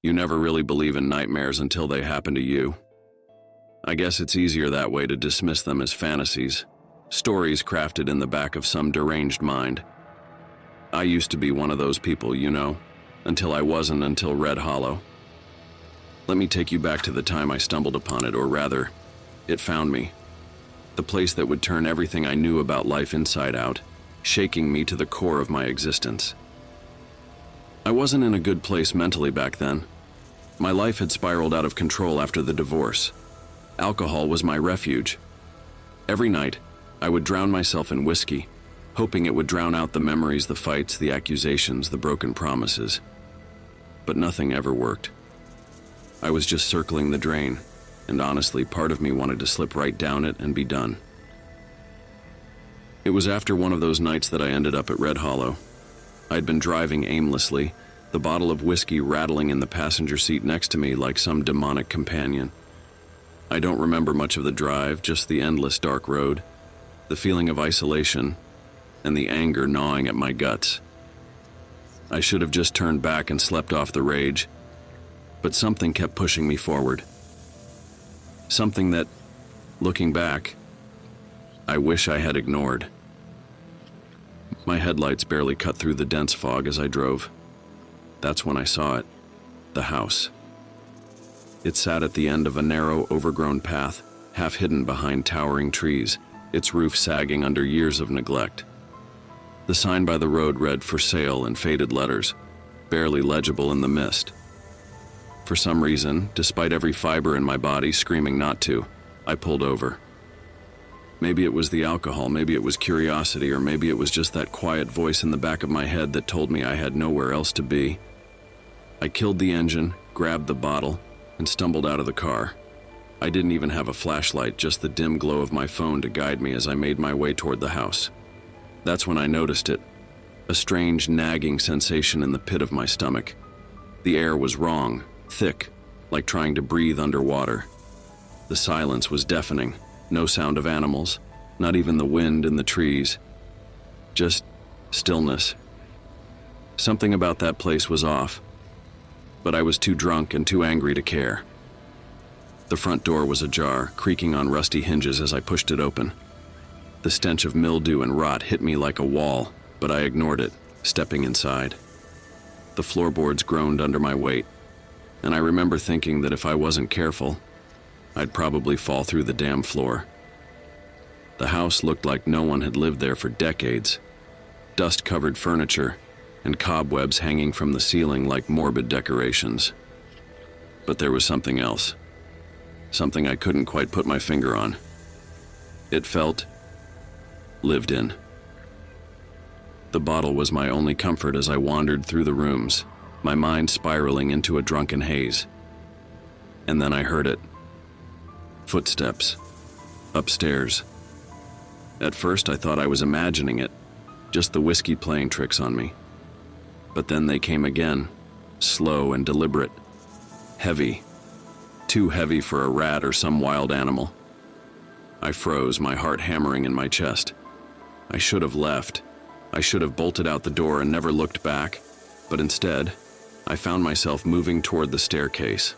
You never really believe in nightmares until they happen to you. I guess it's easier that way to dismiss them as fantasies, stories crafted in the back of some deranged mind. I used to be one of those people, until I wasn't until Red Hollow. Let me take you back to the time I stumbled upon it, or rather, it found me. The place that would turn everything I knew about life inside out, shaking me to the core of my existence. I wasn't in a good place mentally back then. My life had spiraled out of control after the divorce. Alcohol was my refuge. Every night, I would drown myself in whiskey, hoping it would drown out the memories, the fights, the accusations, the broken promises. But nothing ever worked. I was just circling the drain, and honestly, part of me wanted to slip right down it and be done. It was after one of those nights that I ended up at Red Hollow. I'd been driving aimlessly, the bottle of whiskey rattling in the passenger seat next to me like some demonic companion. I don't remember much of the drive, just the endless dark road, the feeling of isolation, and the anger gnawing at my guts. I should have just turned back and slept off the rage, but something kept pushing me forward. Something that, looking back, I wish I had ignored. My headlights barely cut through the dense fog as I drove. That's when I saw it, the house. It sat at the end of a narrow, overgrown path, half hidden behind towering trees, its roof sagging under years of neglect. The sign by the road read "For Sale" in faded letters, barely legible in the mist. For some reason, despite every fiber in my body screaming not to, I pulled over. Maybe it was the alcohol, maybe it was curiosity, or maybe it was just that quiet voice in the back of my head that told me I had nowhere else to be. I killed the engine, grabbed the bottle, and stumbled out of the car. I didn't even have a flashlight, just the dim glow of my phone to guide me as I made my way toward the house. That's when I noticed it, a strange nagging sensation in the pit of my stomach. The air was wrong, thick, like trying to breathe underwater. The silence was deafening. No sound of animals, not even the wind in the trees. Just stillness. Something about that place was off, but I was too drunk and too angry to care. The front door was ajar, creaking on rusty hinges as I pushed it open. The stench of mildew and rot hit me like a wall, but I ignored it, stepping inside. The floorboards groaned under my weight, and I remember thinking that if I wasn't careful, I'd probably fall through the damn floor. The house looked like no one had lived there for decades. Dust-covered furniture and cobwebs hanging from the ceiling like morbid decorations. But there was something else. Something I couldn't quite put my finger on. It felt lived in. The bottle was my only comfort as I wandered through the rooms, my mind spiraling into a drunken haze. And then I heard it. Footsteps. Upstairs. At first I thought I was imagining it, just the whiskey playing tricks on me. But then they came again, slow and deliberate. Heavy. Too heavy for a rat or some wild animal. I froze, my heart hammering in my chest. I should have left. I should have bolted out the door and never looked back, but instead, I found myself moving toward the staircase.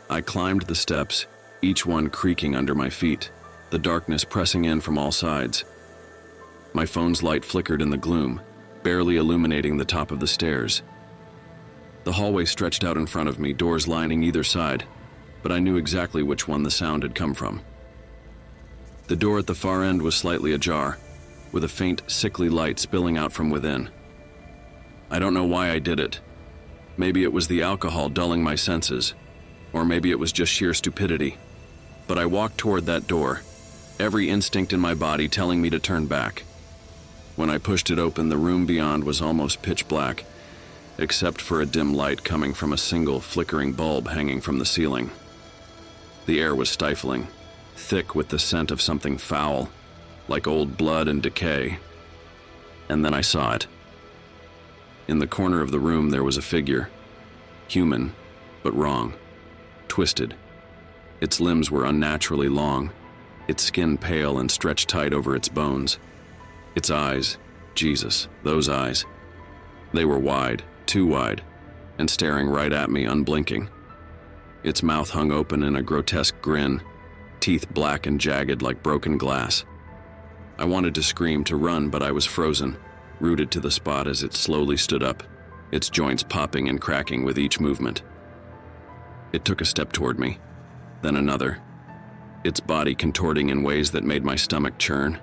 I climbed the steps, each one creaking under my feet, the darkness pressing in from all sides. My phone's light flickered in the gloom, barely illuminating the top of the stairs. The hallway stretched out in front of me, doors lining either side, but I knew exactly which one the sound had come from. The door at the far end was slightly ajar, with a faint, sickly light spilling out from within. I don't know why I did it. Maybe it was the alcohol dulling my senses, or maybe it was just sheer stupidity. But I walked toward that door, every instinct in my body telling me to turn back. When I pushed it open, the room beyond was almost pitch black, except for a dim light coming from a single flickering bulb hanging from the ceiling. The air was stifling, thick with the scent of something foul, like old blood and decay. And then I saw it. In the corner of the room there was a figure, human, but wrong, twisted. Its limbs were unnaturally long, its skin pale and stretched tight over its bones. Its eyes, Jesus, those eyes. They were wide, too wide, and staring right at me, unblinking. Its mouth hung open in a grotesque grin, teeth black and jagged like broken glass. I wanted to scream, to run, but I was frozen, rooted to the spot as it slowly stood up, its joints popping and cracking with each movement. It took a step toward me, then another, its body contorting in ways that made my stomach churn.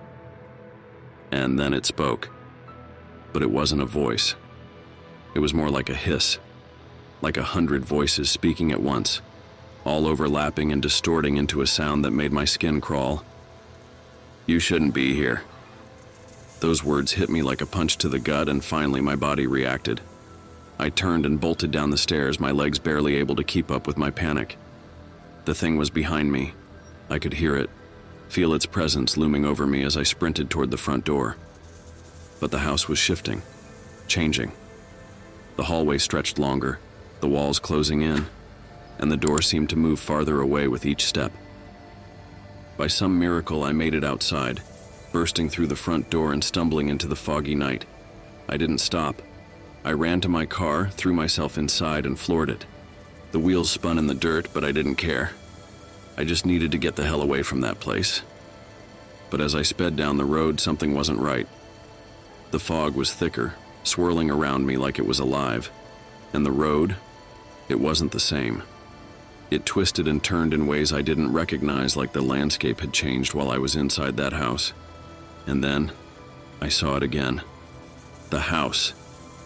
And then it spoke. But it wasn't a voice. It was more like a hiss, like 100 voices speaking at once, all overlapping and distorting into a sound that made my skin crawl. "You shouldn't be here." Those words hit me like a punch to the gut, and finally my body reacted. I turned and bolted down the stairs, my legs barely able to keep up with my panic. The thing was behind me. I could hear it, feel its presence looming over me as I sprinted toward the front door. But the house was shifting, changing. The hallway stretched longer, the walls closing in, and the door seemed to move farther away with each step. By some miracle, I made it outside, bursting through the front door and stumbling into the foggy night. I didn't stop. I ran to my car, threw myself inside, and floored it. The wheels spun in the dirt, but I didn't care. I just needed to get the hell away from that place. But as I sped down the road, something wasn't right. The fog was thicker, swirling around me like it was alive. And the road, it wasn't the same. It twisted and turned in ways I didn't recognize, like the landscape had changed while I was inside that house. And then, I saw it again. The house.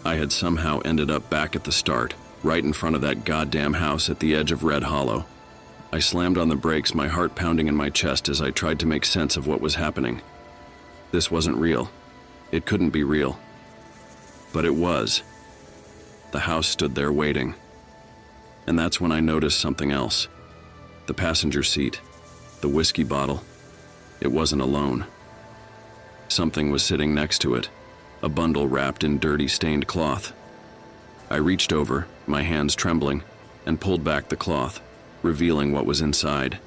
I had somehow ended up back at the start, right in front of that goddamn house at the edge of Red Hollow. I slammed on the brakes, my heart pounding in my chest as I tried to make sense of what was happening. This wasn't real. It couldn't be real. But it was. The house stood there waiting. And that's when I noticed something else. The passenger seat, the whiskey bottle. It wasn't alone. Something was sitting next to it, a bundle wrapped in dirty, stained cloth. I reached over, my hands trembling, and pulled back the cloth, revealing what was inside.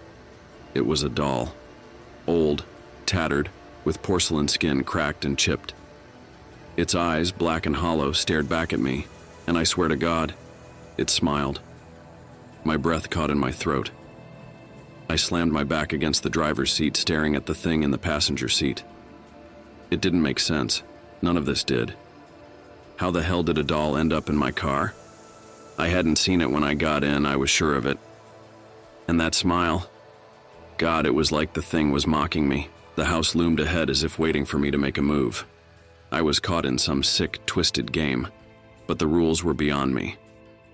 It was a doll. Old, tattered, with porcelain skin cracked and chipped. Its eyes, black and hollow, stared back at me, and I swear to God, it smiled. My breath caught in my throat. I slammed my back against the driver's seat, staring at the thing in the passenger seat. It didn't make sense. None of this did. How the hell did a doll end up in my car? I hadn't seen it when I got in, I was sure of it. And that smile? God, it was like the thing was mocking me. The house loomed ahead as if waiting for me to make a move. I was caught in some sick, twisted game, but the rules were beyond me.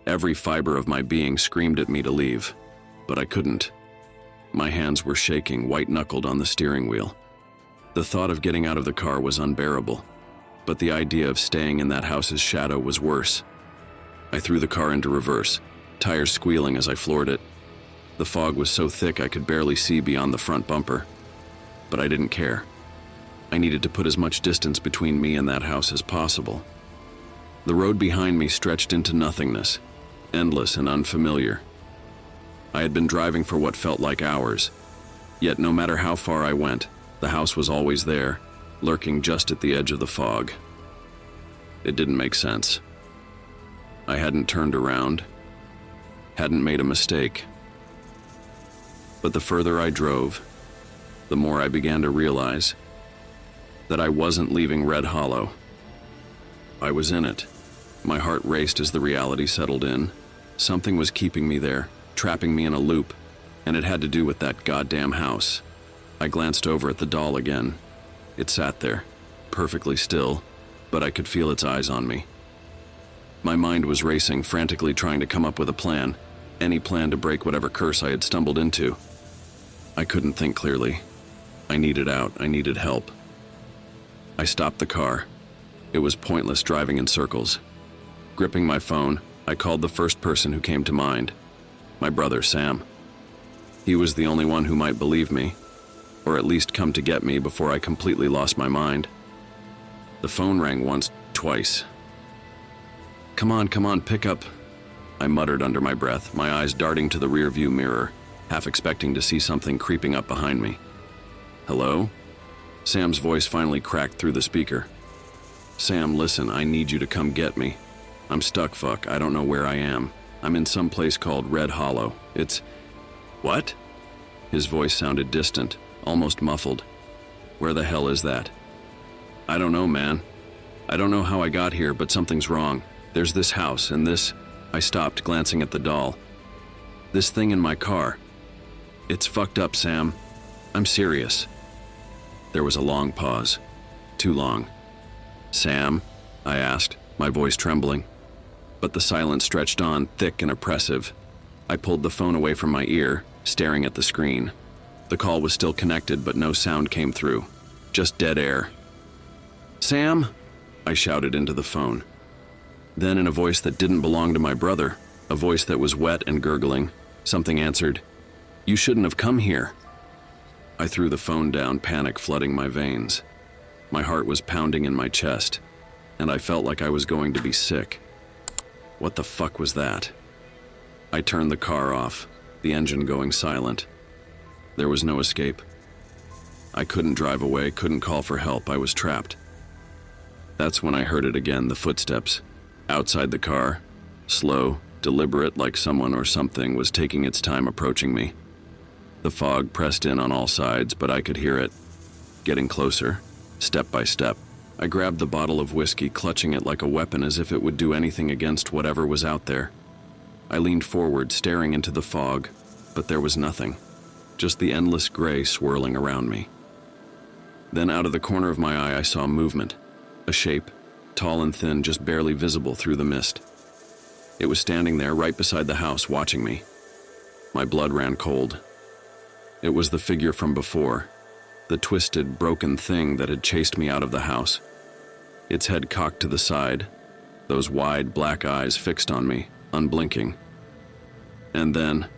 Every fiber of my being screamed at me to leave, but I couldn't. My hands were shaking, white-knuckled on the steering wheel. The thought of getting out of the car was unbearable, but the idea of staying in that house's shadow was worse. I threw the car into reverse, tires squealing as I floored it. The fog was so thick I could barely see beyond the front bumper, but I didn't care. I needed to put as much distance between me and that house as possible. The road behind me stretched into nothingness, endless and unfamiliar. I had been driving for what felt like hours, yet no matter how far I went, the house was always there, lurking just at the edge of the fog. It didn't make sense. I hadn't turned around, hadn't made a mistake. But the further I drove, the more I began to realize that I wasn't leaving Red Hollow. I was in it. My heart raced as the reality settled in. Something was keeping me there, trapping me in a loop, and it had to do with that goddamn house. I glanced over at the doll again. It sat there, perfectly still, but I could feel its eyes on me. My mind was racing, frantically trying to come up with a plan, any plan to break whatever curse I had stumbled into. I couldn't think clearly. I needed out, I needed help. I stopped the car. It was pointless driving in circles. Gripping my phone, I called the first person who came to mind, my brother Sam. He was the only one who might believe me, or at least come to get me before I completely lost my mind. The phone rang once, twice. Come on, pick up," I muttered under my breath, my eyes darting to the rearview mirror, half expecting to see something creeping up behind me. "Hello?" Sam's voice finally cracked through the speaker. "Sam, listen, I need you to come get me. I'm stuck, fuck. I don't know where I am. I'm in some place called Red Hollow. It's... What? His voice sounded distant, almost muffled. Where the hell is that? I don't know, man. I don't know how I got here, but something's wrong. There's this house and this... I stopped, glancing at the doll. This thing in my car. It's fucked up, Sam. I'm serious. There was a long pause. Too long. Sam? I asked, my voice trembling. But the silence stretched on, thick and oppressive. I pulled the phone away from my ear, staring at the screen. The call was still connected, but no sound came through. Just dead air. Sam? I shouted into the phone. Then, in a voice that didn't belong to my brother, a voice that was wet and gurgling, something answered, "You shouldn't have come here." I threw the phone down, panic flooding my veins. My heart was pounding in my chest, and I felt like I was going to be sick. What the fuck was that? I turned the car off, the engine going silent. There was no escape. I couldn't drive away, couldn't call for help. I was trapped. That's when I heard it again, the footsteps. Outside the car, slow, deliberate, like someone or something was taking its time approaching me. The fog pressed in on all sides, but I could hear it, getting closer, step by step. I grabbed the bottle of whiskey, clutching it like a weapon as if it would do anything against whatever was out there. I leaned forward, staring into the fog, but there was nothing, just the endless gray swirling around me. Then out of the corner of my eye I saw movement, a shape, tall and thin, just barely visible through the mist. It was standing there right beside the house, watching me. My blood ran cold. It was the figure from before, the twisted, broken thing that had chased me out of the house. Its head cocked to the side, those wide black eyes fixed on me, unblinking. And then,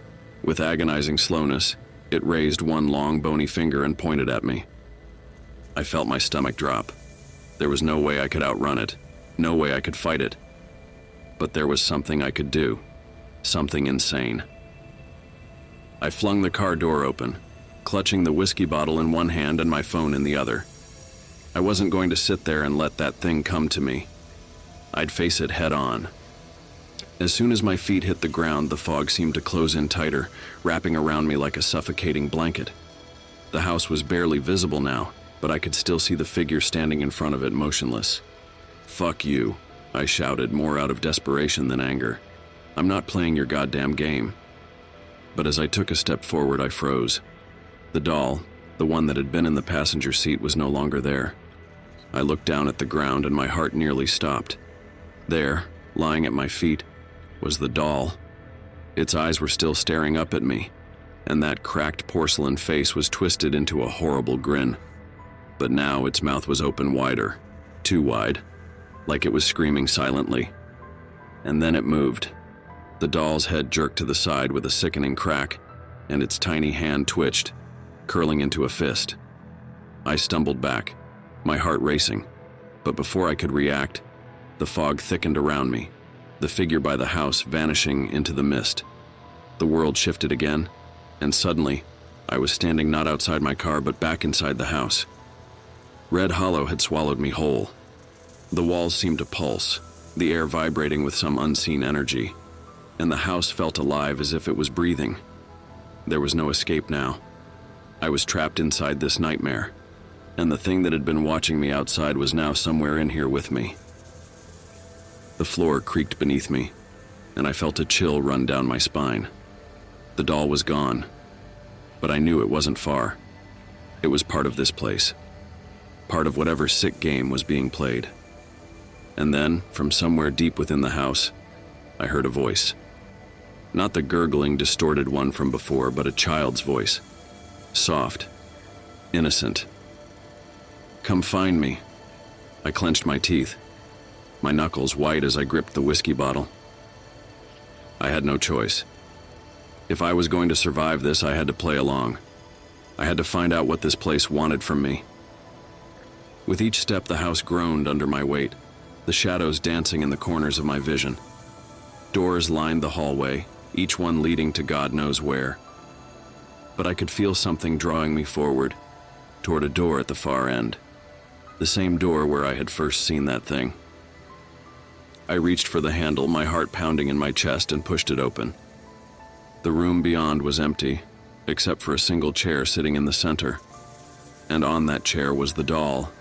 with agonizing slowness, it raised one long, bony finger and pointed at me. I felt my stomach drop. There was no way I could outrun it, no way I could fight it. But there was something I could do, something insane. I flung the car door open, clutching the whiskey bottle in one hand and my phone in the other. I wasn't going to sit there and let that thing come to me. I'd face it head on. As soon as my feet hit the ground, the fog seemed to close in tighter, wrapping around me like a suffocating blanket. The house was barely visible now, but I could still see the figure standing in front of it, motionless. "Fuck you," I shouted, more out of desperation than anger. "I'm not playing your goddamn game." But as I took a step forward, I froze. The doll, the one that had been in the passenger seat, was no longer there. I looked down at the ground and my heart nearly stopped. There, lying at my feet, was the doll. Its eyes were still staring up at me, and that cracked porcelain face was twisted into a horrible grin. But now its mouth was open wider, too wide, like it was screaming silently. And then it moved. The doll's head jerked to the side with a sickening crack, and its tiny hand twitched, curling into a fist. I stumbled back, my heart racing, but before I could react, the fog thickened around me, the figure by the house vanishing into the mist. The world shifted again, and suddenly, I was standing not outside my car but back inside the house. Red Hollow had swallowed me whole. The walls seemed to pulse, the air vibrating with some unseen energy, and the house felt alive as if it was breathing. There was no escape now. I was trapped inside this nightmare, and the thing that had been watching me outside was now somewhere in here with me. The floor creaked beneath me, and I felt a chill run down my spine. The doll was gone, but I knew it wasn't far. It was part of this place, part of whatever sick game was being played. And then, from somewhere deep within the house, I heard a voice. Not the gurgling, distorted one from before, but a child's voice. Soft, innocent. "Come find me." I clenched my teeth, my knuckles white as I gripped the whiskey bottle. I had no choice. If I was going to survive this, I had to play along. I had to find out what this place wanted from me. With each step, the house groaned under my weight, the shadows dancing in the corners of my vision. Doors lined the hallway, each one leading to God knows where. But I could feel something drawing me forward, toward a door at the far end. The same door where I had first seen that thing. I reached for the handle, my heart pounding in my chest, and pushed it open. The room beyond was empty, except for a single chair sitting in the center. And on that chair was the doll,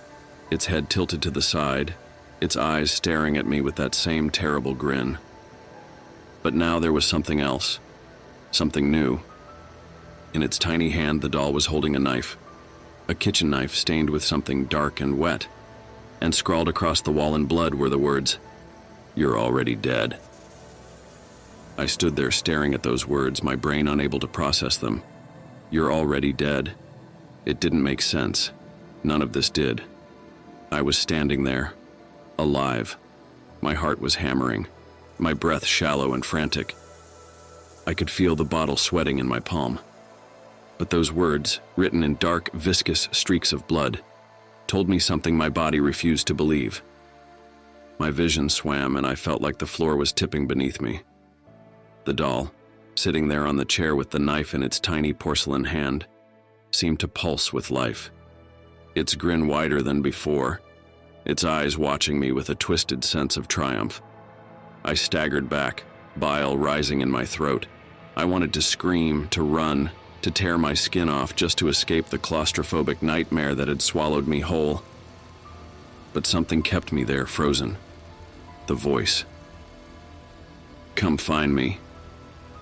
its head tilted to the side, its eyes staring at me with that same terrible grin. But now there was something else, something new. In its tiny hand, the doll was holding a knife, a kitchen knife stained with something dark and wet, and scrawled across the wall in blood were the words, "You're already dead." I stood there staring at those words, my brain unable to process them. You're already dead. It didn't make sense. None of this did. I was standing there, alive. My heart was hammering, my breath shallow and frantic. I could feel the bottle sweating in my palm. But those words, written in dark, viscous streaks of blood, told me something my body refused to believe. My vision swam and I felt like the floor was tipping beneath me. The doll, sitting there on the chair with the knife in its tiny porcelain hand, seemed to pulse with life. Its grin wider than before, its eyes watching me with a twisted sense of triumph. I staggered back, bile rising in my throat. I wanted to scream, to run, to tear my skin off just to escape the claustrophobic nightmare that had swallowed me whole. But something kept me there, frozen. The voice. "Come find me,"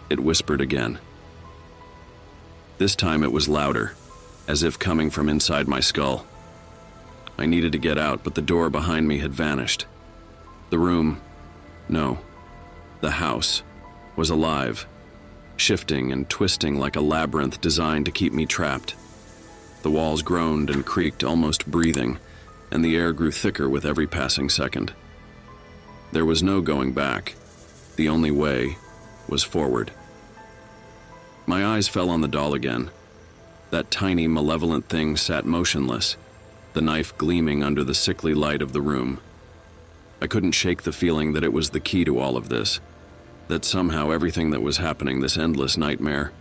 it whispered again. This time it was louder, as if coming from inside my skull. I needed to get out, but the door behind me had vanished. The room, no, the house, was alive, shifting and twisting like a labyrinth designed to keep me trapped. The walls groaned and creaked, almost breathing, and the air grew thicker with every passing second. There was no going back. The only way was forward. My eyes fell on the doll again. That tiny, malevolent thing sat motionless, the knife gleaming under the sickly light of the room. I couldn't shake the feeling that it was the key to all of this, that somehow everything that was happening, this endless nightmare,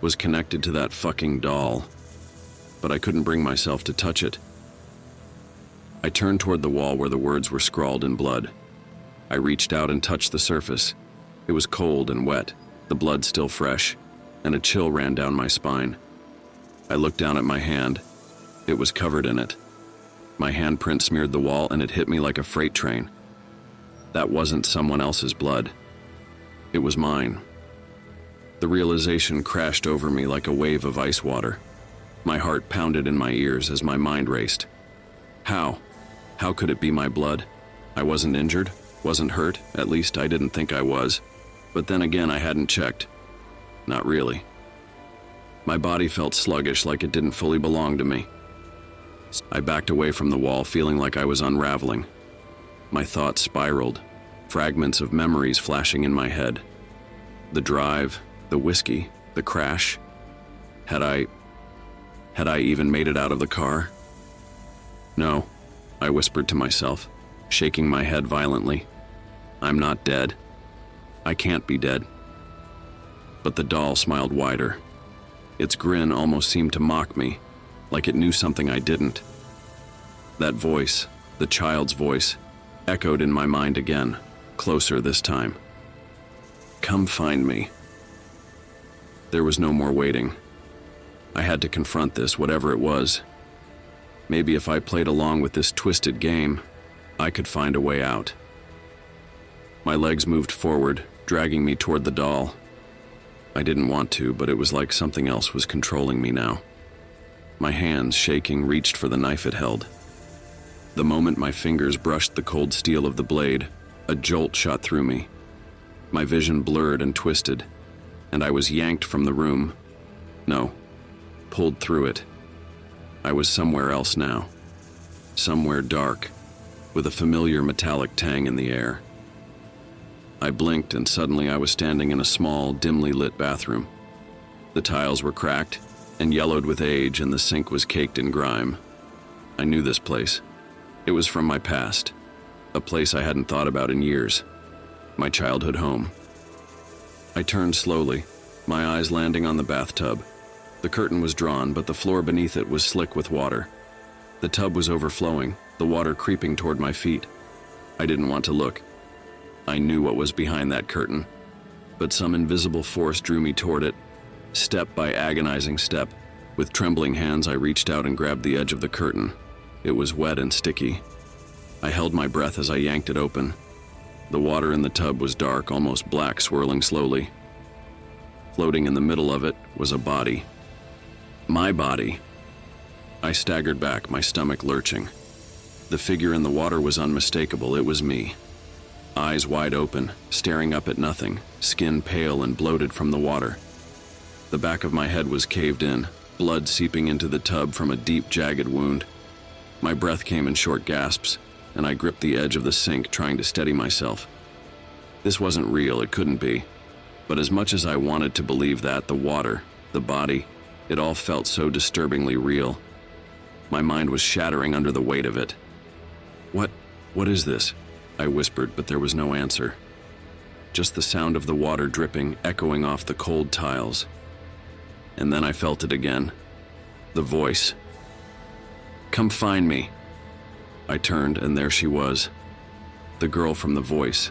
was connected to that fucking doll. But I couldn't bring myself to touch it. I turned toward the wall where the words were scrawled in blood. I reached out and touched the surface. It was cold and wet, the blood still fresh, and a chill ran down my spine. I looked down at my hand. It was covered in it. My handprint smeared the wall and it hit me like a freight train. That wasn't someone else's blood. It was mine. The realization crashed over me like a wave of ice water. My heart pounded in my ears as my mind raced. How? How could it be my blood? I wasn't injured, wasn't hurt, at least I didn't think I was. But then again, I hadn't checked. Not really. My body felt sluggish, like it didn't fully belong to me. I backed away from the wall, feeling like I was unraveling. My thoughts spiraled, fragments of memories flashing in my head. The drive, the whiskey, the crash. Had I even made it out of the car? No, I whispered to myself, shaking my head violently. I'm not dead. I can't be dead. But the doll smiled wider. Its grin almost seemed to mock me, like it knew something I didn't. That voice, the child's voice, echoed in my mind again, closer this time. Come find me. There was no more waiting. I had to confront this, whatever it was. Maybe if I played along with this twisted game, I could find a way out. My legs moved forward, dragging me toward the doll. I didn't want to, but it was like something else was controlling me now. My hands, shaking, reached for the knife it held. The moment my fingers brushed the cold steel of the blade, a jolt shot through me. My vision blurred and twisted, and I was yanked from the room. No, pulled through it. I was somewhere else now. Somewhere dark, with a familiar metallic tang in the air. I blinked and suddenly I was standing in a small, dimly lit bathroom. The tiles were cracked and yellowed with age and the sink was caked in grime. I knew this place. It was from my past, a place I hadn't thought about in years. My childhood home. I turned slowly, my eyes landing on the bathtub. The curtain was drawn, but the floor beneath it was slick with water. The tub was overflowing, the water creeping toward my feet. I didn't want to look. I knew what was behind that curtain, but some invisible force drew me toward it, step by agonizing step. With trembling hands, I reached out and grabbed the edge of the curtain. It was wet and sticky. I held my breath as I yanked it open. The water in the tub was dark, almost black, swirling slowly. Floating in the middle of it was a body. My body. I staggered back, my stomach lurching. The figure in the water was unmistakable. It was me. Eyes wide open, staring up at nothing, skin pale and bloated from the water. The back of my head was caved in, blood seeping into the tub from a deep, jagged wound. My breath came in short gasps, and I gripped the edge of the sink, trying to steady myself. This wasn't real, it couldn't be. But as much as I wanted to believe that, the water, the body, it all felt so disturbingly real. My mind was shattering under the weight of it. What is this? I whispered, but there was no answer. Just the sound of the water dripping, echoing off the cold tiles. And then I felt it again. The voice. "Come find me." I turned, and there she was. The girl from the voice.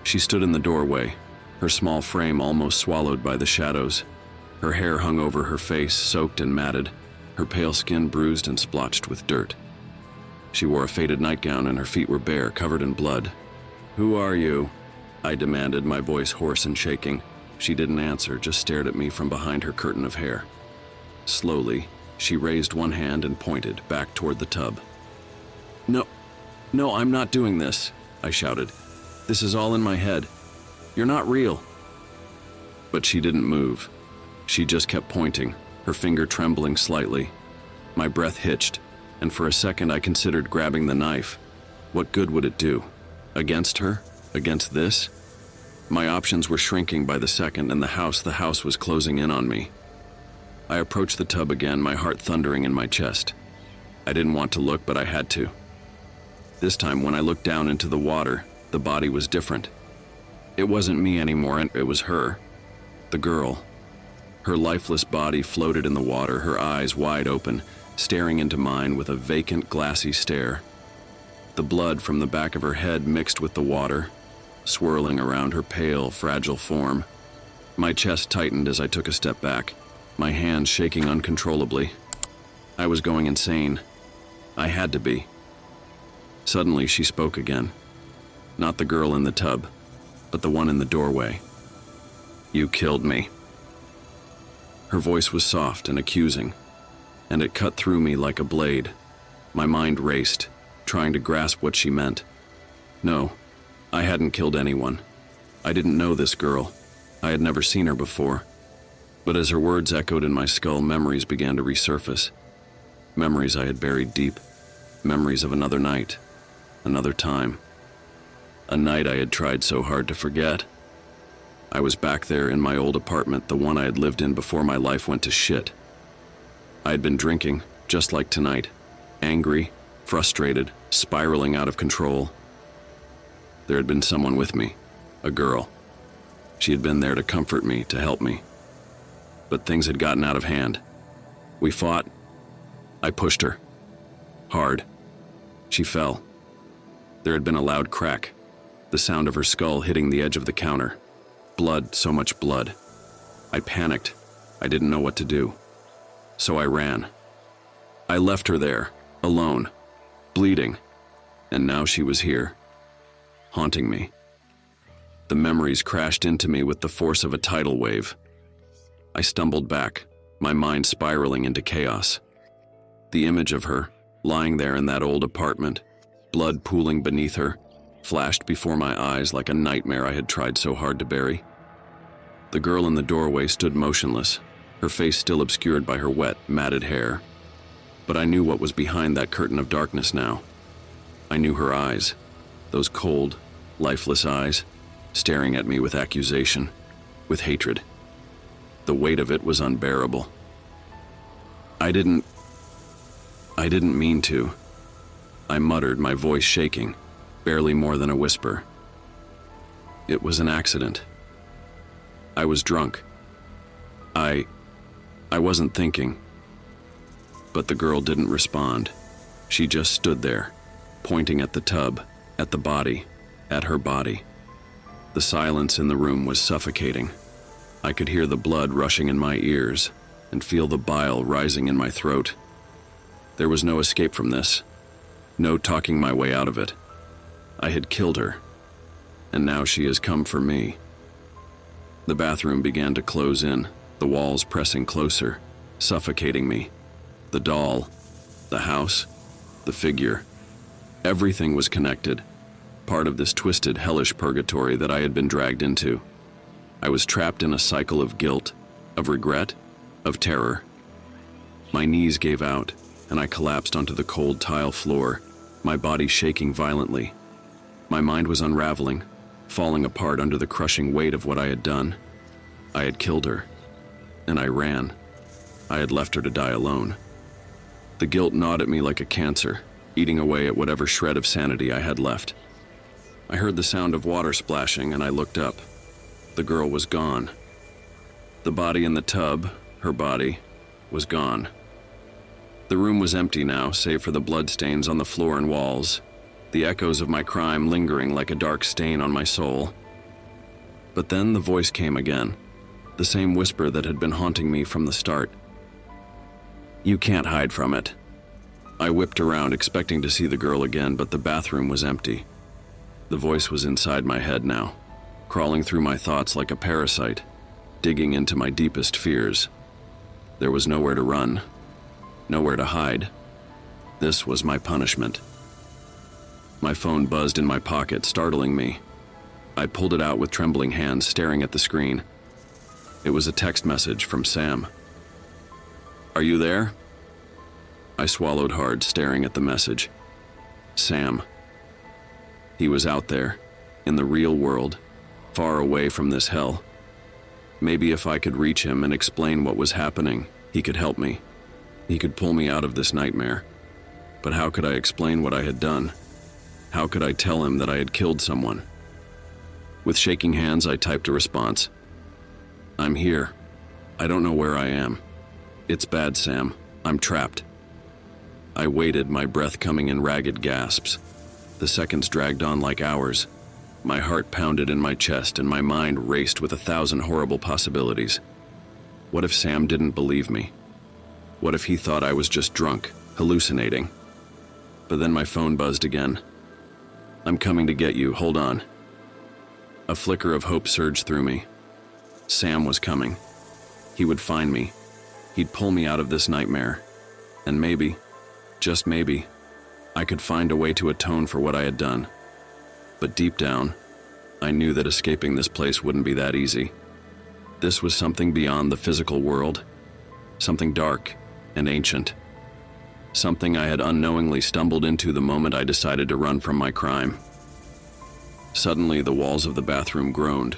She stood in the doorway, her small frame almost swallowed by the shadows. Her hair hung over her face, soaked and matted, her pale skin bruised and splotched with dirt. She wore a faded nightgown and her feet were bare, covered in blood. "Who are you?" I demanded, my voice hoarse and shaking. She didn't answer, just stared at me from behind her curtain of hair. Slowly, she raised one hand and pointed back toward the tub. No, I'm not doing this," I shouted. "This is all in my head. You're not real." But she didn't move. She just kept pointing, her finger trembling slightly. My breath hitched, and for a second I considered grabbing the knife. What good would it do? Against her? Against this? My options were shrinking by the second, and the house was closing in on me. I approached the tub again, my heart thundering in my chest. I didn't want to look, but I had to. This time, when I looked down into the water, the body was different. It wasn't me anymore, and it was her. The girl. Her lifeless body floated in the water, her eyes wide open, staring into mine with a vacant, glassy stare. The blood from the back of her head mixed with the water, swirling around her pale, fragile form. My chest tightened as I took a step back, my hands shaking uncontrollably. I was going insane. I had to be. Suddenly, she spoke again. Not the girl in the tub, but the one in the doorway. "You killed me." Her voice was soft and accusing, and it cut through me like a blade. My mind raced, trying to grasp what she meant. No, I hadn't killed anyone. I didn't know this girl. I had never seen her before. But as her words echoed in my skull, memories began to resurface. Memories I had buried deep. Memories of another night. Another time. A night I had tried so hard to forget. I was back there in my old apartment, the one I had lived in before my life went to shit. I had been drinking, just like tonight. Angry, frustrated, spiraling out of control. There had been someone with me. A girl. She had been there to comfort me, to help me. But things had gotten out of hand. We fought. I pushed her. Hard. She fell. There had been a loud crack, the sound of her skull hitting the edge of the counter. Blood, so much blood. I panicked. I didn't know what to do. So I ran. I left her there, alone, bleeding, and now she was here, haunting me. The memories crashed into me with the force of a tidal wave. I stumbled back, my mind spiraling into chaos. The image of her, lying there in that old apartment, blood pooling beneath her, flashed before my eyes like a nightmare I had tried so hard to bury. The girl in the doorway stood motionless, her face still obscured by her wet, matted hair. But I knew what was behind that curtain of darkness now. I knew her eyes, those cold, lifeless eyes, staring at me with accusation, with hatred. The weight of it was unbearable. I didn't mean to. I muttered, my voice shaking, barely more than a whisper. It was an accident. I was drunk. I wasn't thinking. But the girl didn't respond. She just stood there, pointing at the tub, at the body, at her body. The silence in the room was suffocating. I could hear the blood rushing in my ears and feel the bile rising in my throat. There was no escape from this, no talking my way out of it. I had killed her, and now she has come for me. The bathroom began to close in, the walls pressing closer, suffocating me. The doll, the house, the figure. Everything was connected, part of this twisted, hellish purgatory that I had been dragged into. I was trapped in a cycle of guilt, of regret, of terror. My knees gave out, and I collapsed onto the cold tile floor, my body shaking violently. My mind was unraveling, falling apart under the crushing weight of what I had done. I had killed her, and I ran. I had left her to die alone. The guilt gnawed at me like a cancer, eating away at whatever shred of sanity I had left. I heard the sound of water splashing, and I looked up. The girl was gone. The body in the tub, her body, was gone. The room was empty now, save for the bloodstains on the floor and walls, the echoes of my crime lingering like a dark stain on my soul. But then the voice came again, the same whisper that had been haunting me from the start. "You can't hide from it." I whipped around, expecting to see the girl again, but the bathroom was empty. The voice was inside my head now, crawling through my thoughts like a parasite, digging into my deepest fears. There was nowhere to run, nowhere to hide. This was my punishment. My phone buzzed in my pocket, startling me. I pulled it out with trembling hands, staring at the screen. It was a text message from Sam. "Are you there?" I swallowed hard, staring at the message. Sam. He was out there, in the real world, far away from this hell. Maybe if I could reach him and explain what was happening, he could help me. He could pull me out of this nightmare. But how could I explain what I had done? How could I tell him that I had killed someone? With shaking hands, I typed a response. "I'm here. I don't know where I am. It's bad, Sam. I'm trapped." I waited, my breath coming in ragged gasps. The seconds dragged on like hours. My heart pounded in my chest and my mind raced with 1,000 horrible possibilities. What if Sam didn't believe me? What if he thought I was just drunk, hallucinating? But then my phone buzzed again. "I'm coming to get you, hold on." A flicker of hope surged through me. Sam was coming. He would find me. He'd pull me out of this nightmare. And maybe, just maybe, I could find a way to atone for what I had done. But deep down, I knew that escaping this place wouldn't be that easy. This was something beyond the physical world, something dark and ancient, something I had unknowingly stumbled into the moment I decided to run from my crime. Suddenly, the walls of the bathroom groaned,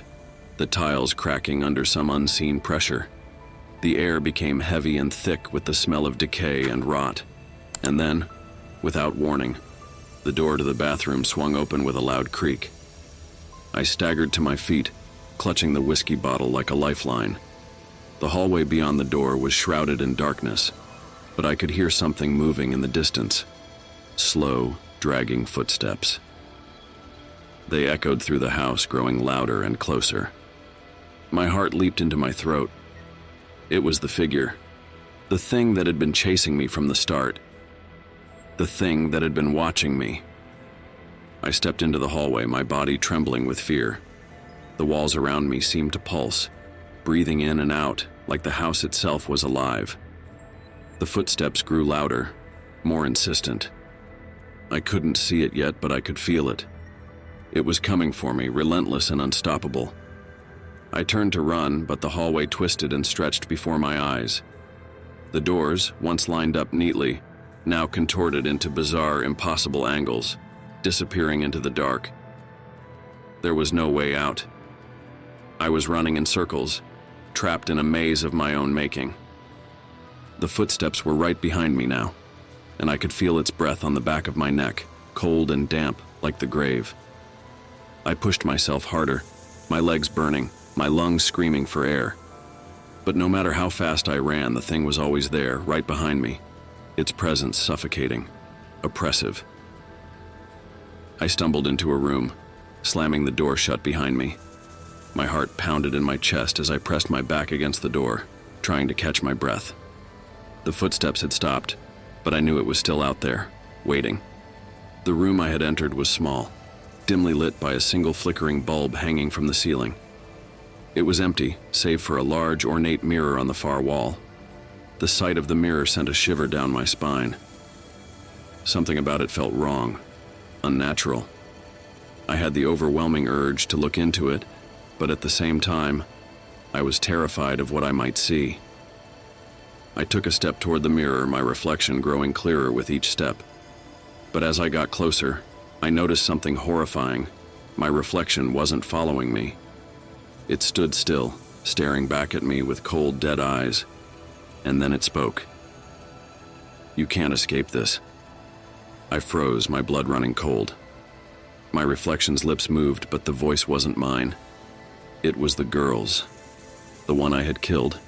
the tiles cracking under some unseen pressure. The air became heavy and thick with the smell of decay and rot. And then, without warning, the door to the bathroom swung open with a loud creak. I staggered to my feet, clutching the whiskey bottle like a lifeline. The hallway beyond the door was shrouded in darkness, but I could hear something moving in the distance. Slow, dragging footsteps. They echoed through the house, growing louder and closer. My heart leaped into my throat. It was the figure, the thing that had been chasing me from the start. The thing that had been watching me. I stepped into the hallway, my body trembling with fear. The walls around me seemed to pulse, breathing in and out like the house itself was alive. The footsteps grew louder, more insistent. I couldn't see it yet, but I could feel it. It was coming for me, relentless and unstoppable. I turned to run, but the hallway twisted and stretched before my eyes. The doors, once lined up neatly, now contorted into bizarre, impossible angles, disappearing into the dark. There was no way out. I was running in circles, trapped in a maze of my own making. The footsteps were right behind me now, and I could feel its breath on the back of my neck, cold and damp like the grave. I pushed myself harder, my legs burning, my lungs screaming for air. But no matter how fast I ran, the thing was always there, right behind me, its presence suffocating, oppressive. I stumbled into a room, slamming the door shut behind me. My heart pounded in my chest as I pressed my back against the door, trying to catch my breath. The footsteps had stopped, but I knew it was still out there, waiting. The room I had entered was small, dimly lit by a single flickering bulb hanging from the ceiling. It was empty, save for a large, ornate mirror on the far wall. The sight of the mirror sent a shiver down my spine. Something about it felt wrong, unnatural. I had the overwhelming urge to look into it, but at the same time, I was terrified of what I might see. I took a step toward the mirror, my reflection growing clearer with each step. But as I got closer, I noticed something horrifying. My reflection wasn't following me. It stood still, staring back at me with cold, dead eyes. And then it spoke. "You can't escape this." I froze, my blood running cold. My reflection's lips moved, but the voice wasn't mine. It was the girl's, the one I had killed.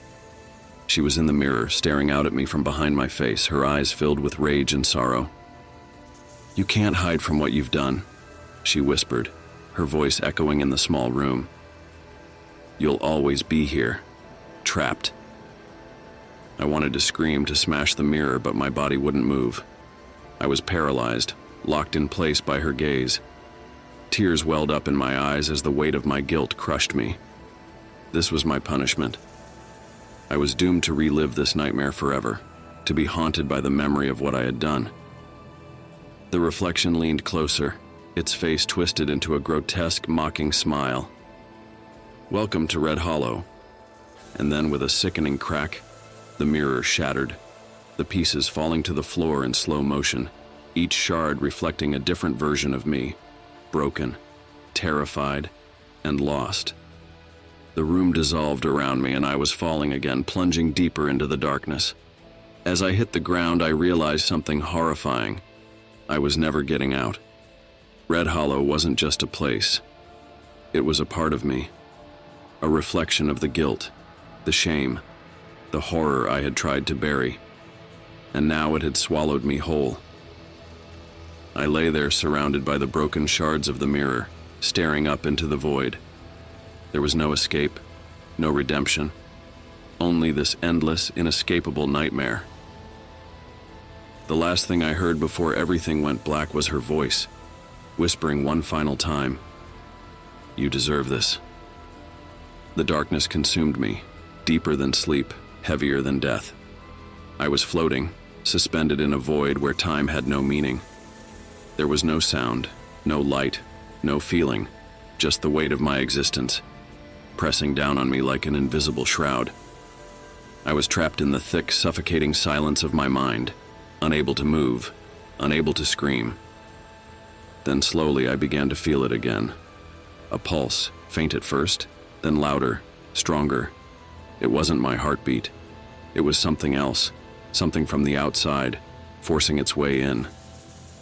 She was in the mirror, staring out at me from behind my face, her eyes filled with rage and sorrow. "You can't hide from what you've done," she whispered, her voice echoing in the small room. "You'll always be here, trapped." I wanted to scream, to smash the mirror, but my body wouldn't move. I was paralyzed, locked in place by her gaze. Tears welled up in my eyes as the weight of my guilt crushed me. This was my punishment. I was doomed to relive this nightmare forever, to be haunted by the memory of what I had done. The reflection leaned closer, its face twisted into a grotesque, mocking smile. "Welcome to Red Hollow." And then, with a sickening crack, the mirror shattered, the pieces falling to the floor in slow motion, each shard reflecting a different version of me, broken, terrified, and lost. The room dissolved around me and I was falling again, plunging deeper into the darkness. As I hit the ground, I realized something horrifying. I was never getting out. Red Hollow wasn't just a place. It was a part of me, a reflection of the guilt, the shame, the horror I had tried to bury. And now it had swallowed me whole. I lay there surrounded by the broken shards of the mirror, staring up into the void. There was no escape, no redemption, only this endless, inescapable nightmare. The last thing I heard before everything went black was her voice, whispering one final time, "You deserve this." The darkness consumed me, deeper than sleep, heavier than death. I was floating, suspended in a void where time had no meaning. There was no sound, no light, no feeling, just the weight of my existence, pressing down on me like an invisible shroud. I was trapped in the thick, suffocating silence of my mind, unable to move, unable to scream. Then slowly I began to feel it again. A pulse, faint at first, then louder, stronger. It wasn't my heartbeat. It was something else, something from the outside, forcing its way in.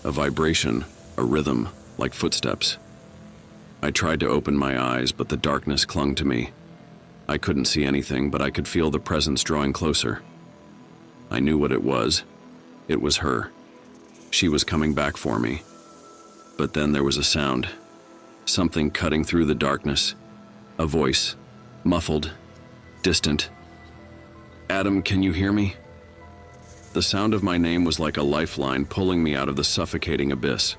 A vibration, a rhythm, like footsteps. I tried to open my eyes, but the darkness clung to me. I couldn't see anything, but I could feel the presence drawing closer. I knew what it was. It was her. She was coming back for me. But then there was a sound, something cutting through the darkness. A voice, muffled, distant. "Adam, can you hear me?" The sound of my name was like a lifeline pulling me out of the suffocating abyss.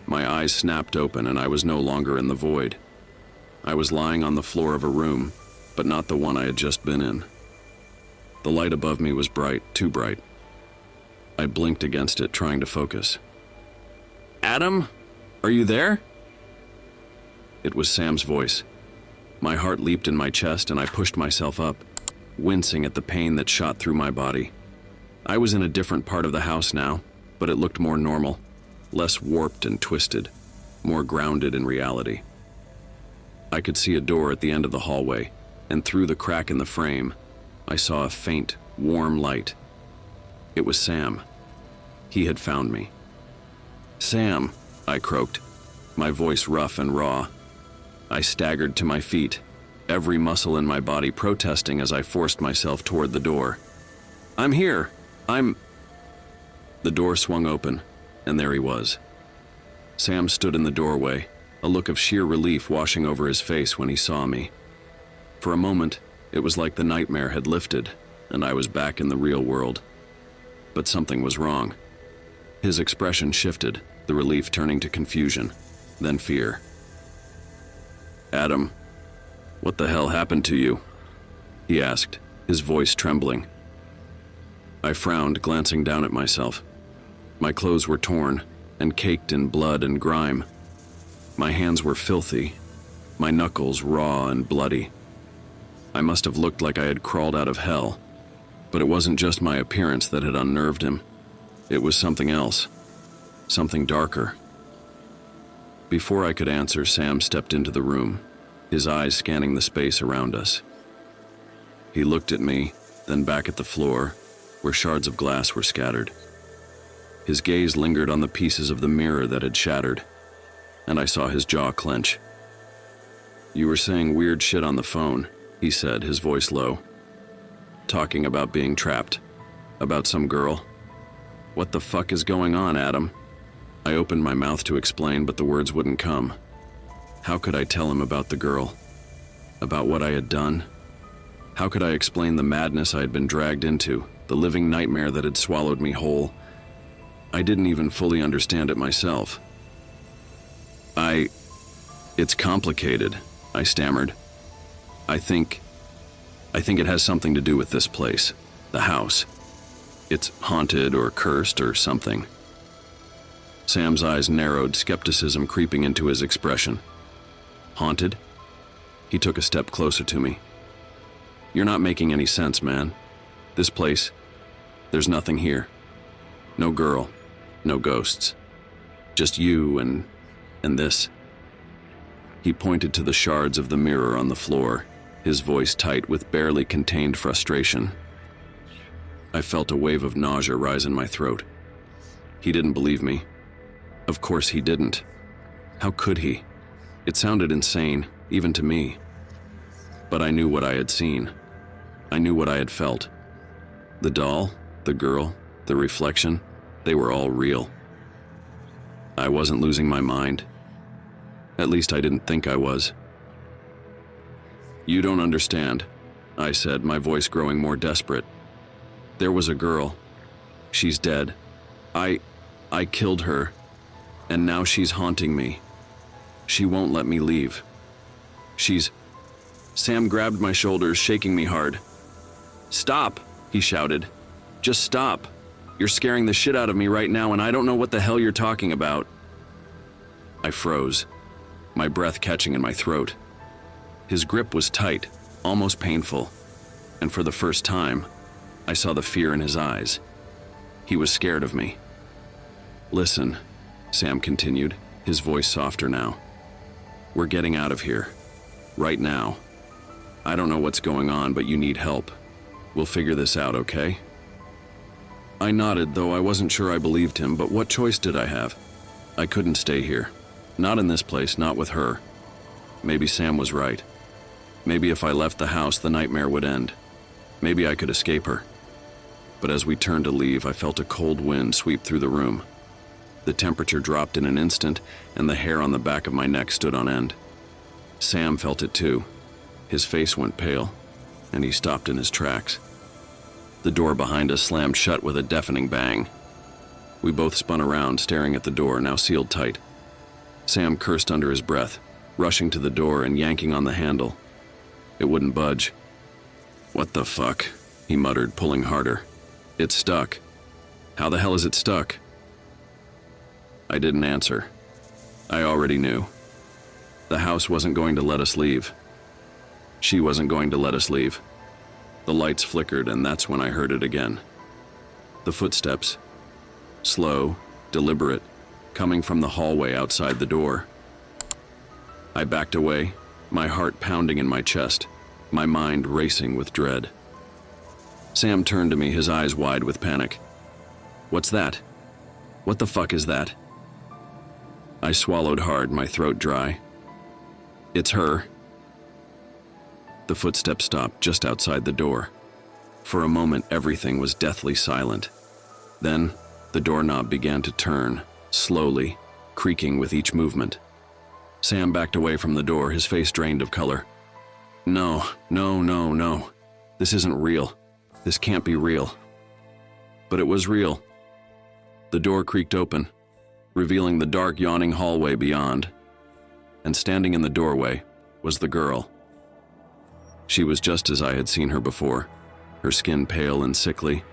My eyes snapped open and I was no longer in the void. I was lying on the floor of a room, but not the one I had just been in. The light above me was bright, too bright. I blinked against it, trying to focus. "Adam? Are you there?" It was Sam's voice. My heart leaped in my chest and I pushed myself up, wincing at the pain that shot through my body. I was in a different part of the house now, but it looked more normal, less warped and twisted, more grounded in reality. I could see a door at the end of the hallway, and through the crack in the frame, I saw a faint, warm light. It was Sam. He had found me. "Sam," I croaked, my voice rough and raw. I staggered to my feet, every muscle in my body protesting as I forced myself toward the door. "I'm here. The door swung open, and there he was. Sam stood in the doorway, a look of sheer relief washing over his face when he saw me. For a moment, it was like the nightmare had lifted, and I was back in the real world. But something was wrong. His expression shifted, the relief turning to confusion, then fear. "Adam, what the hell happened to you?" he asked, his voice trembling. I frowned, glancing down at myself. My clothes were torn and caked in blood and grime. My hands were filthy, my knuckles raw and bloody. I must have looked like I had crawled out of hell, but it wasn't just my appearance that had unnerved him. It was something else, something darker. Before I could answer, Sam stepped into the room, his eyes scanning the space around us. He looked at me, then back at the floor, where shards of glass were scattered. His gaze lingered on the pieces of the mirror that had shattered, and I saw his jaw clench. "You were saying weird shit on the phone," he said, his voice low. "Talking about being trapped, about some girl. What the fuck is going on, Adam?" I opened my mouth to explain, but the words wouldn't come. How could I tell him about the girl? About what I had done? How could I explain the madness I had been dragged into, the living nightmare that had swallowed me whole? I didn't even fully understand it myself. It's complicated," I stammered. I think it has something to do with this place, the house. It's haunted or cursed or something." Sam's eyes narrowed, skepticism creeping into his expression. "Haunted?" He took a step closer to me. "You're not making any sense, man. This place, there's nothing here. No girl, no ghosts. Just you and this." He pointed to the shards of the mirror on the floor, his voice tight with barely contained frustration. I felt a wave of nausea rise in my throat. He didn't believe me. Of course he didn't. How could he? It sounded insane, even to me. But I knew what I had seen. I knew what I had felt. The doll, the girl, the reflection, they were all real. I wasn't losing my mind. At least I didn't think I was. "You don't understand," I said, my voice growing more desperate. "There was a girl. She's dead. I killed her, and now she's haunting me. She won't let me leave. Sam grabbed my shoulders, shaking me hard. "Stop," he shouted. "Just stop. You're scaring the shit out of me right now, and I don't know what the hell you're talking about." I froze, my breath catching in my throat. His grip was tight, almost painful, and for the first time, I saw the fear in his eyes. He was scared of me. "Listen," Sam continued, his voice softer now. "We're getting out of here. Right now. I don't know what's going on, but you need help. We'll figure this out, okay?" I nodded, though I wasn't sure I believed him, but what choice did I have? I couldn't stay here. Not in this place, not with her. Maybe Sam was right. Maybe if I left the house, the nightmare would end. Maybe I could escape her. But as we turned to leave, I felt a cold wind sweep through the room. The temperature dropped in an instant, and the hair on the back of my neck stood on end. Sam felt it too. His face went pale, and he stopped in his tracks. The door behind us slammed shut with a deafening bang. We both spun around, staring at the door, now sealed tight. Sam cursed under his breath, rushing to the door and yanking on the handle. It wouldn't budge. "What the fuck?" he muttered, pulling harder. "It's stuck. How the hell is it stuck?" I didn't answer. I already knew. The house wasn't going to let us leave. She wasn't going to let us leave. The lights flickered, and that's when I heard it again. The footsteps. Slow, deliberate, coming from the hallway outside the door. I backed away, my heart pounding in my chest, my mind racing with dread. Sam turned to me, his eyes wide with panic. "What's that? What the fuck is that?" I swallowed hard, my throat dry. "It's her." The footsteps stopped just outside the door. For a moment, everything was deathly silent. Then, the doorknob began to turn, slowly, creaking with each movement. Sam backed away from the door, his face drained of color. No. This isn't real. This can't be real. But it was real. The door creaked open, revealing the dark, yawning hallway beyond. And standing in the doorway was the girl. She was just as I had seen her before, her skin pale and sickly,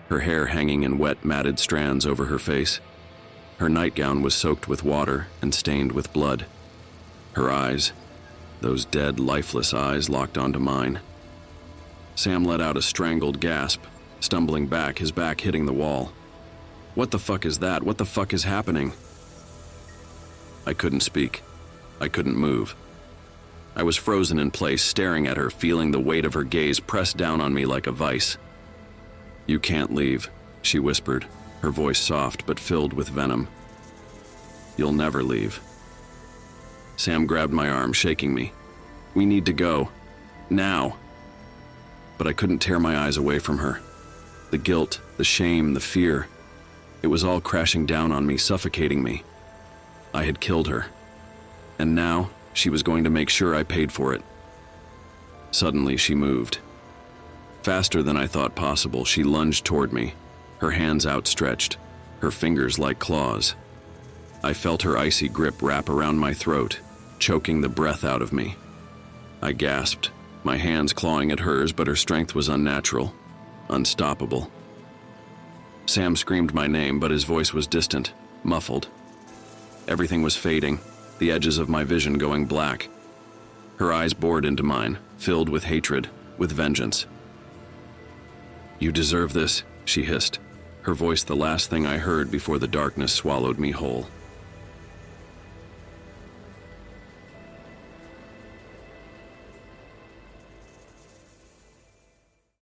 her hair hanging in wet, matted strands over her face. Her nightgown was soaked with water and stained with blood. Her eyes, those dead, lifeless eyes, locked onto mine. Sam let out a strangled gasp, stumbling back, his back hitting the wall. What the fuck is that? What the fuck is happening? I couldn't speak. I couldn't move. I was frozen in place, staring at her, feeling the weight of her gaze press down on me like a vice. You can't leave, she whispered, her voice soft but filled with venom. You'll never leave. Sam grabbed my arm, shaking me. We need to go. Now. But I couldn't tear my eyes away from her. The guilt, the shame, the fear. It was all crashing down on me, suffocating me. I had killed her. And now, she was going to make sure I paid for it. Suddenly, she moved. Faster than I thought possible, she lunged toward me, her hands outstretched, her fingers like claws. I felt her icy grip wrap around my throat, choking the breath out of me. I gasped, my hands clawing at hers, but her strength was unnatural, unstoppable. Sam screamed my name, but his voice was distant, muffled. Everything was fading, the edges of my vision going black. Her eyes bored into mine, filled with hatred, with vengeance. You deserve this, she hissed, her voice the last thing I heard before the darkness swallowed me whole.